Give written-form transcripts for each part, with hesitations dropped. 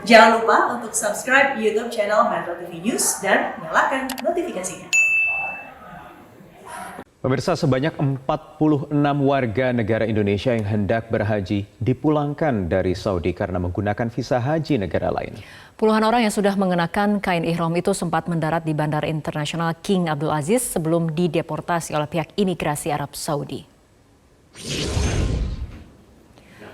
Jangan lupa untuk subscribe YouTube channel Metro TV News dan nyalakan notifikasinya. Pemirsa, sebanyak 46 warga negara Indonesia yang hendak berhaji dipulangkan dari Saudi karena menggunakan visa haji negara lain. Puluhan orang yang sudah mengenakan kain ihram itu sempat mendarat di Bandara Internasional King Abdul Aziz sebelum dideportasi oleh pihak imigrasi Arab Saudi.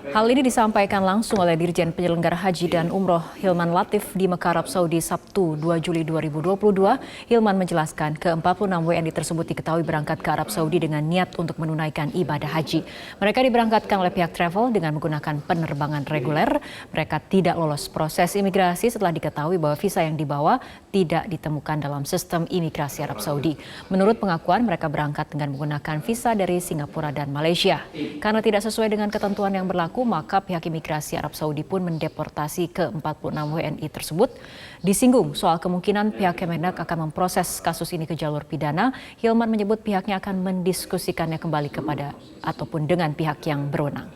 Hal ini disampaikan langsung oleh Dirjen Penyelenggara Haji dan Umroh Hilman Latif di Mekah, Arab Saudi, Sabtu 2 Juli 2022. Hilman menjelaskan ke-46 WNI tersebut diketahui berangkat ke Arab Saudi dengan niat untuk menunaikan ibadah haji. Mereka diberangkatkan oleh pihak travel dengan menggunakan penerbangan reguler. Mereka tidak lolos proses imigrasi setelah diketahui bahwa visa yang dibawa tidak ditemukan dalam sistem imigrasi Arab Saudi. Menurut pengakuan, mereka berangkat dengan menggunakan visa dari Singapura dan Malaysia. Karena tidak sesuai dengan ketentuan yang berlaku, maka pihak imigrasi Arab Saudi pun mendeportasi ke-46 WNI tersebut. Disinggung soal kemungkinan pihak Kemendak akan memproses kasus ini ke jalur pidana, Hilman menyebut pihaknya akan mendiskusikannya kembali kepada ataupun dengan pihak yang berwenang.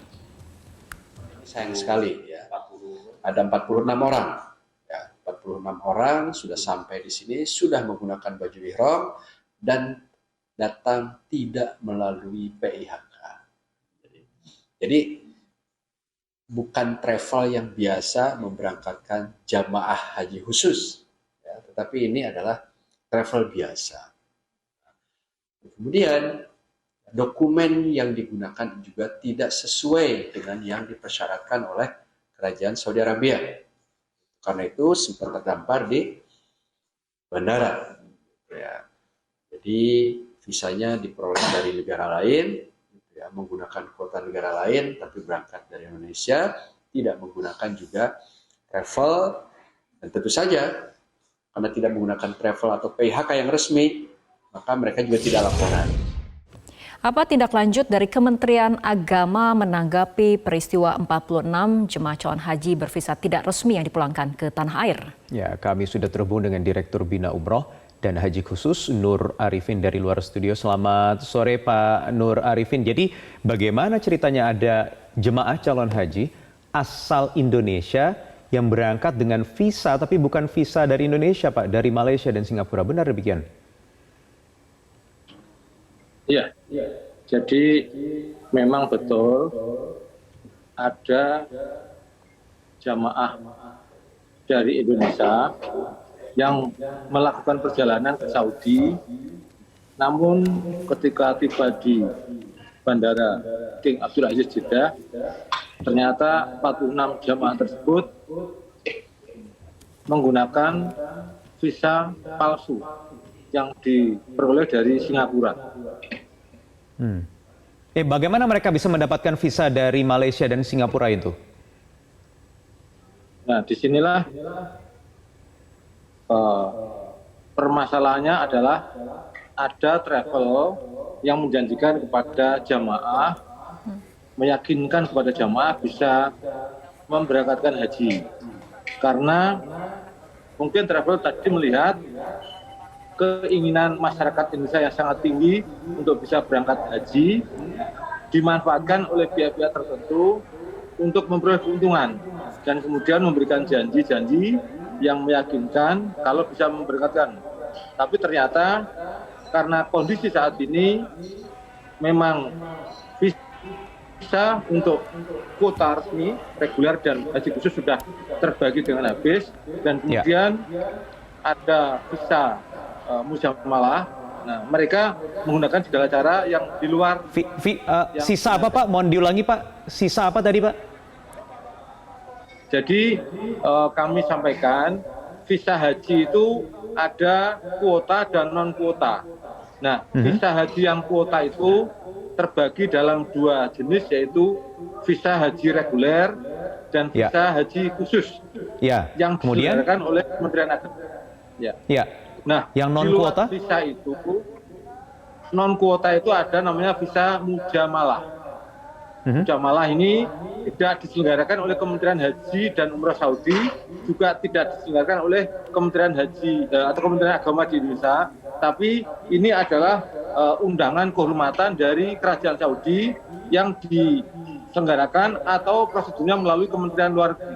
Sayang sekali ya, ada 46 orang. Ya, 46 orang sudah sampai di sini, sudah menggunakan baju ihram dan datang tidak melalui PIHK. Jadi bukan travel yang biasa memberangkatkan jamaah haji khusus, ya, tetapi ini adalah travel biasa. Kemudian dokumen yang digunakan juga tidak sesuai dengan yang dipersyaratkan oleh Kerajaan Saudi Arabia. Karena itu sempat terdampar di bandara. Ya. Jadi visanya diperoleh dari negara lain, ya, menggunakan kuota negara lain, tapi berangkat dari Indonesia, tidak menggunakan juga travel, dan tentu saja karena tidak menggunakan travel atau PHK yang resmi, maka mereka juga tidak laporan. Apa tindak lanjut dari Kementerian Agama menanggapi peristiwa 46 jemaah calon haji bervisa tidak resmi yang dipulangkan ke tanah air? Ya, kami sudah terhubung dengan Direktur Bina Umroh dan Haji Khusus Nur Arifin dari luar studio. Selamat sore Pak Nur Arifin. Jadi bagaimana ceritanya ada jemaah calon haji asal Indonesia yang berangkat dengan visa tapi bukan visa dari Indonesia Pak, dari Malaysia dan Singapura, benar demikian? Iya, jadi memang betul ada jamaah dari Indonesia yang melakukan perjalanan ke Saudi, namun ketika tiba di Bandara King Abdul Aziz Jeddah, ternyata 46 jamaah tersebut menggunakan visa palsu yang diperoleh dari Singapura. Bagaimana mereka bisa mendapatkan visa dari Malaysia dan Singapura itu? Nah, disinilah permasalahannya adalah ada travel yang menjanjikan kepada jamaah, meyakinkan kepada jamaah bisa memberangkatkan haji. Karena mungkin travel tadi melihat keinginan masyarakat Indonesia yang sangat tinggi untuk bisa berangkat haji dimanfaatkan oleh pihak-pihak tertentu untuk memperoleh keuntungan dan kemudian memberikan janji-janji yang meyakinkan kalau bisa memberangkatkan. Tapi ternyata karena kondisi saat ini memang visa untuk kuota resmi, reguler dan haji khusus sudah terbagi dengan habis dan kemudian ada visa mujamalah. Nah, mereka menggunakan segala cara yang di luar. Sisa apa Pak? Mohon diulangi Pak. Sisa apa tadi Pak? Jadi kami sampaikan visa haji itu ada kuota dan non kuota. Nah, visa haji yang kuota itu terbagi dalam dua jenis, yaitu visa haji reguler dan visa haji khusus yang diselenggarakan oleh Kementerian Agama. Nah, yang non kuota visa itu non kuota itu ada namanya visa mujamalah. Mujamalah ini tidak diselenggarakan oleh Kementerian Haji dan Umroh Saudi, juga tidak diselenggarakan oleh Kementerian Haji atau Kementerian Agama di Indonesia, tapi ini adalah undangan kehormatan dari Kerajaan Saudi yang diselenggarakan atau prosedurnya melalui Kementerian Luar Negeri.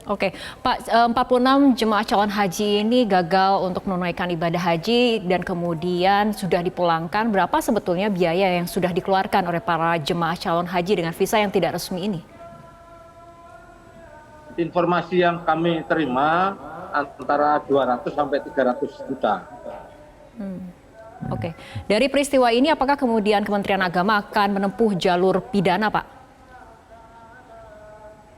Oke, Pak, 46 jemaah calon haji ini gagal untuk menunaikan ibadah haji dan kemudian sudah dipulangkan. Berapa sebetulnya biaya yang sudah dikeluarkan oleh para jemaah calon haji dengan visa yang tidak resmi ini? Informasi yang kami terima antara 200 sampai 300 juta. Oke, dari peristiwa ini apakah kemudian Kementerian Agama akan menempuh jalur pidana, Pak?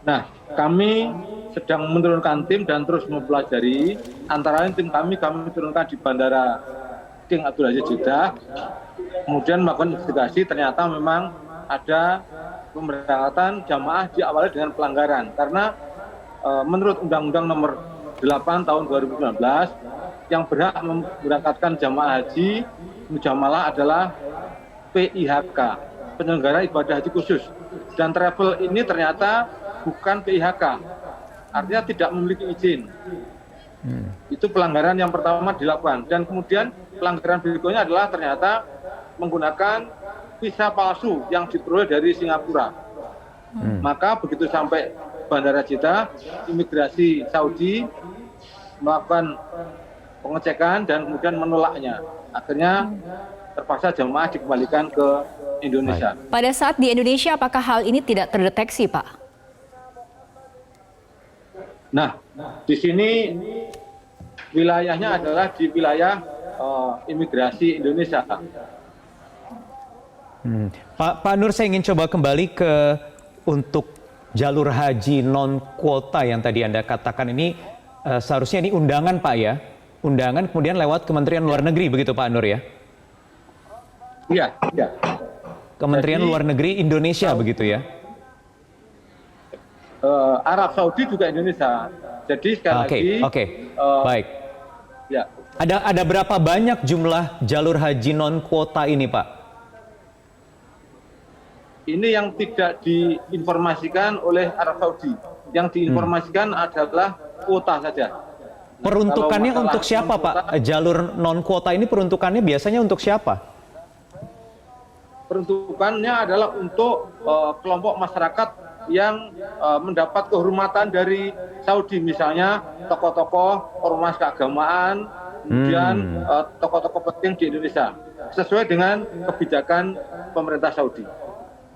Nah, kami sedang menurunkan tim dan terus mempelajari. Antara lain tim kami turunkan di Bandara King Abdul Aziz Jeddah, kemudian melakukan investigasi. Ternyata memang ada pemberangkatan jamaah diawali dengan pelanggaran, karena menurut Undang-Undang Nomor 8 Tahun 2019 yang berhak memberangkatkan jamaah haji mujamalah adalah PIHK, penyelenggara ibadah haji khusus, dan travel ini ternyata bukan PIHK, artinya tidak memiliki izin. Itu pelanggaran yang pertama dilakukan, dan kemudian pelanggaran berikutnya adalah ternyata menggunakan visa palsu yang diperoleh dari Singapura. Maka begitu sampai Bandara Jeddah, imigrasi Saudi melakukan pengecekan dan kemudian menolaknya. Akhirnya terpaksa jemaah dikembalikan ke Indonesia. Pada saat di Indonesia, apakah hal ini tidak terdeteksi, Pak? Nah, di sini wilayahnya adalah di wilayah imigrasi Indonesia. Pak Nur, saya ingin coba kembali ke untuk jalur haji non kuota yang tadi Anda katakan ini, seharusnya ini undangan, Pak, ya? Undangan kemudian lewat Kementerian Luar Negeri, begitu Pak Nur, ya? Iya, iya. Kementerian Luar Negeri Indonesia, begitu ya? Arab Saudi juga Indonesia. Jadi sekali lagi, baik. Ya. Ada berapa banyak jumlah jalur haji non kuota ini, Pak? Ini yang tidak diinformasikan oleh Arab Saudi. Yang diinformasikan adalah kuota saja. Peruntukannya untuk siapa, Pak? Jalur non kuota ini peruntukannya biasanya untuk siapa? Peruntukannya adalah untuk kelompok masyarakat yang mendapat kehormatan dari Saudi, misalnya tokoh-tokoh ormas keagamaan, kemudian tokoh-tokoh penting di Indonesia, sesuai dengan kebijakan pemerintah Saudi.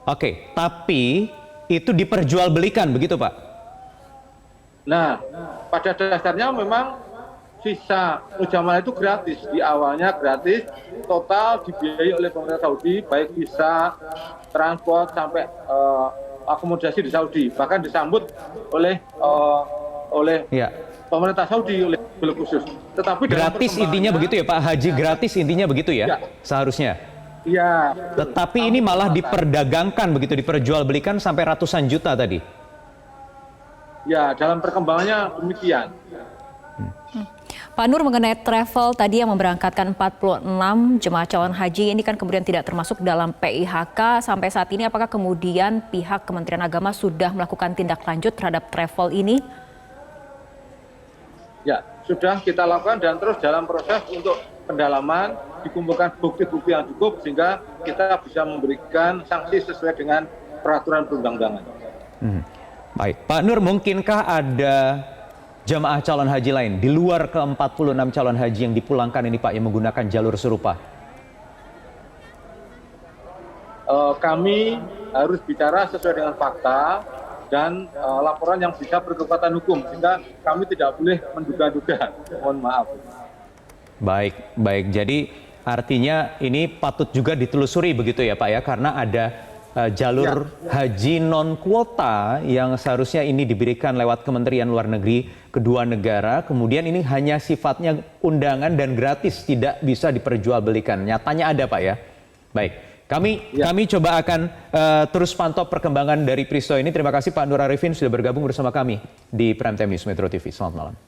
Oke, tapi itu diperjualbelikan, begitu Pak? Nah, pada dasarnya memang visa mujamalah itu gratis, di awalnya gratis, total dibiayai oleh pemerintah Saudi, baik visa, transport, sampai akomodasi di Saudi, bahkan disambut oleh pemerintah Saudi, oleh beliau khusus. Tetapi gratis intinya begitu ya Pak, haji gratis intinya begitu ya, seharusnya. Iya. Tetapi ini malah diperdagangkan begitu, diperjualbelikan sampai ratusan juta tadi. Ya, dalam perkembangannya demikian. Pak Nur, mengenai travel tadi yang memberangkatkan 46 jemaah calon haji ini kan kemudian tidak termasuk dalam PIHK. Sampai saat ini apakah kemudian pihak Kementerian Agama sudah melakukan tindak lanjut terhadap travel ini? Ya, sudah kita lakukan dan terus dalam proses untuk pendalaman, dikumpulkan bukti-bukti yang cukup sehingga kita bisa memberikan sanksi sesuai dengan peraturan perundang-undangan. Baik, Pak Nur, mungkinkah ada jamaah calon haji lain di luar ke-46 calon haji yang dipulangkan ini Pak yang menggunakan jalur serupa? Kami harus bicara sesuai dengan fakta dan laporan yang bisa berkekuatan hukum, sehingga kami tidak boleh menduga-duga. Mohon maaf. Baik. Jadi artinya ini patut juga ditelusuri begitu ya Pak ya, karena ada jalur haji non kuota yang seharusnya ini diberikan lewat Kementerian Luar Negeri kedua negara, kemudian ini hanya sifatnya undangan dan gratis, tidak bisa diperjualbelikan. Nyatanya ada Pak ya. Baik, kami coba akan terus pantau perkembangan dari peristiwa ini. Terima kasih Pak Nur Arifin sudah bergabung bersama kami di Prime Time News Metro TV. Selamat malam.